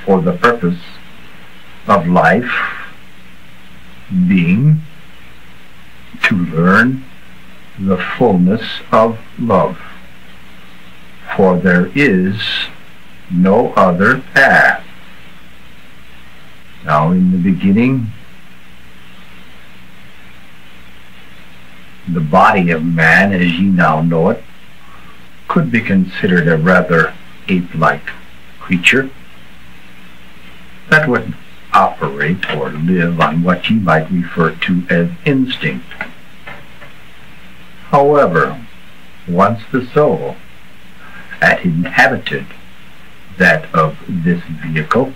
for the purpose of life being to learn the fullness of love. For there is no other path. Now, in the beginning, the body of man, as ye now know it, could be considered a rather ape-like creature that would operate or live on what you might refer to as instinct. However, once the soul had inhabited that of this vehicle,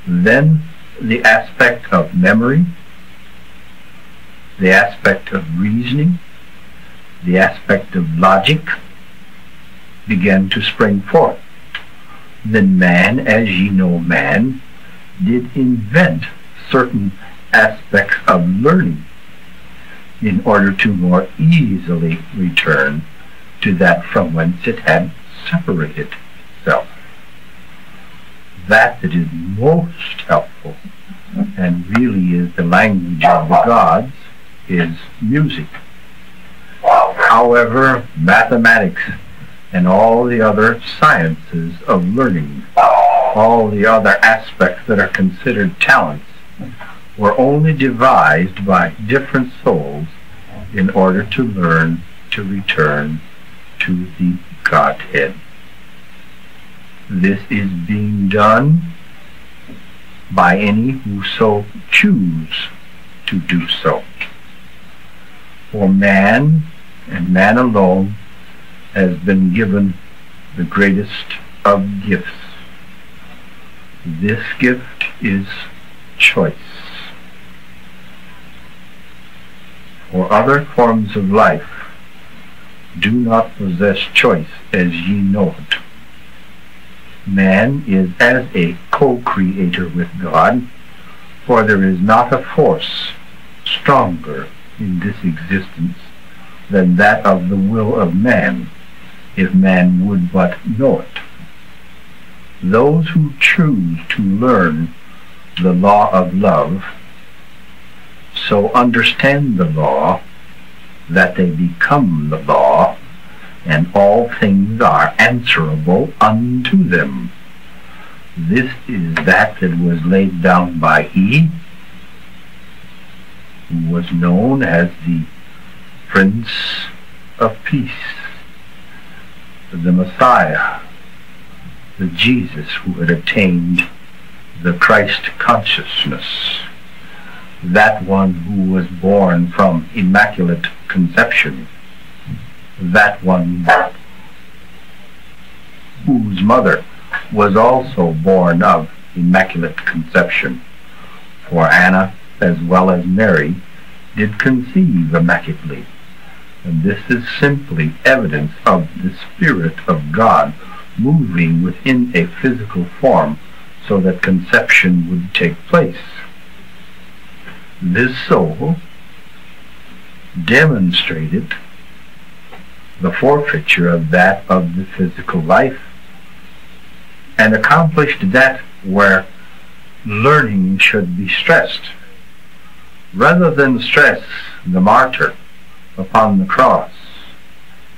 then the aspect of memory, the aspect of reasoning, the aspect of logic began to spring forth. Then man, as ye know man, did invent certain aspects of learning in order to more easily return to that from whence it had separated itself. That is most helpful and really is the language of the gods is music. However, mathematics and all the other sciences of learning, all the other aspects that are considered talents, were only devised by different souls in order to learn to return to the Godhead. This is being done by any who so choose to do so. For man, and man alone, has been given the greatest of gifts. This gift is choice. For other forms of life do not possess choice as ye know it. Man is as a co-creator with God, for there is not a force stronger in this existence than that of the will of man, if man would but know it. Those who choose to learn the law of love so understand the law that they become the law, and all things are answerable unto them. This is that was laid down by He who was known as the Prince of Peace, the Messiah, the Jesus who had attained the Christ consciousness, that one who was born from Immaculate Conception, that one whose mother was also born of Immaculate Conception, for Anna as well as Mary did conceive immaculately. And this is simply evidence of the Spirit of God moving within a physical form so that conception would take place. This soul demonstrated the forfeiture of that of the physical life and accomplished that where learning should be stressed. Rather than stress the martyr upon the cross,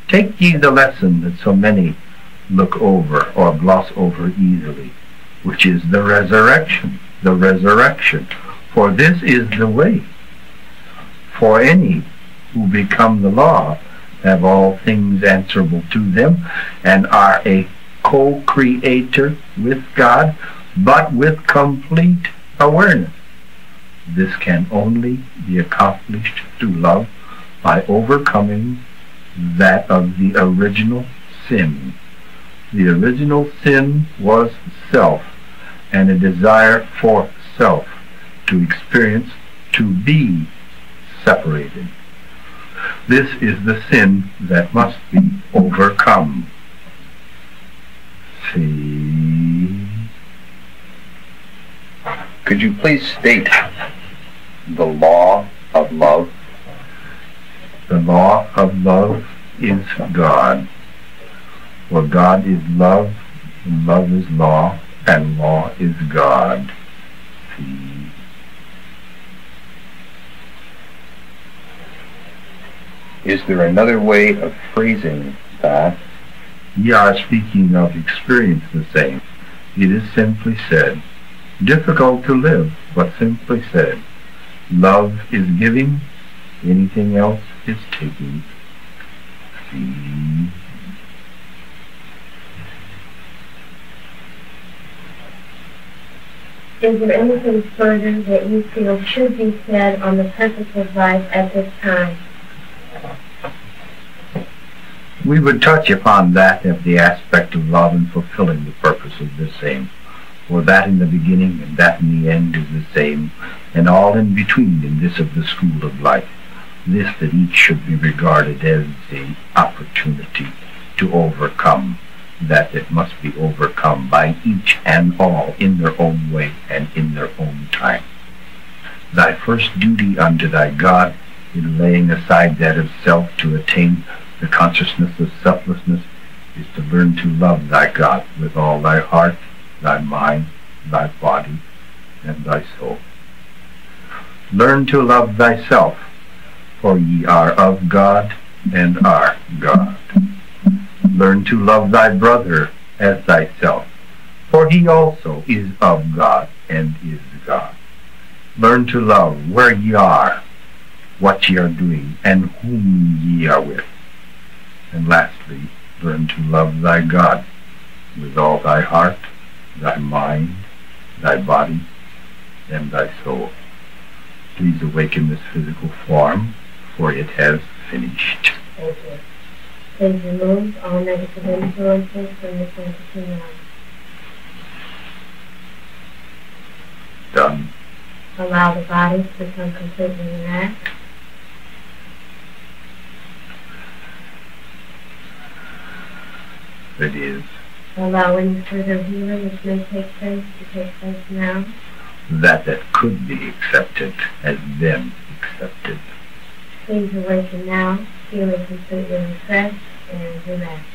take ye the lesson that so many look over or gloss over easily, which is the resurrection. The resurrection. For this is the way. For any who become the law have all things answerable to them and are a co-creator with God, but with complete awareness. This can only be accomplished through love by overcoming that of the original sin. The original sin was self, and a desire for self to experience, to be separated. This is the sin that must be overcome. See? Could you please state the law of love? The law of love is God. For God is love, and love is law, and law is God. See? Is there another way of phrasing that? Ye are speaking of experience the same. It is simply said, difficult to live, but simply said, love is giving, anything else is taking. See? Is there anything further that you feel should be said on the purpose of life at this time? We would touch upon that of the aspect of love and fulfilling the purpose of the same. For that in the beginning and that in the end is the same, and all in between in this of the school of life. This that each should be regarded as the opportunity to overcome that it must be overcome by each and all in their own way and in their own time. Thy first duty unto thy God in laying aside that of self to attain the consciousness of selflessness is to learn to love thy God with all thy heart, thy mind, thy body, and thy soul. Learn to love thyself, for ye are of God and are God. Learn to love thy brother as thyself, for he also is of God and is God. Learn to love where ye are, what ye are doing, and whom ye are with. And lastly, learn to love thy God with all thy heart, thy mind, thy body, and thy soul. Please awaken this physical form, for it has finished. Thank you. Please remove all negative influences from this entity now. Done. Allow the body to become completely relaxed. It is. Allow any further healing which may take place to take place now. That could be accepted has been accepted. Please awaken now, feeling completely refreshed and relaxed.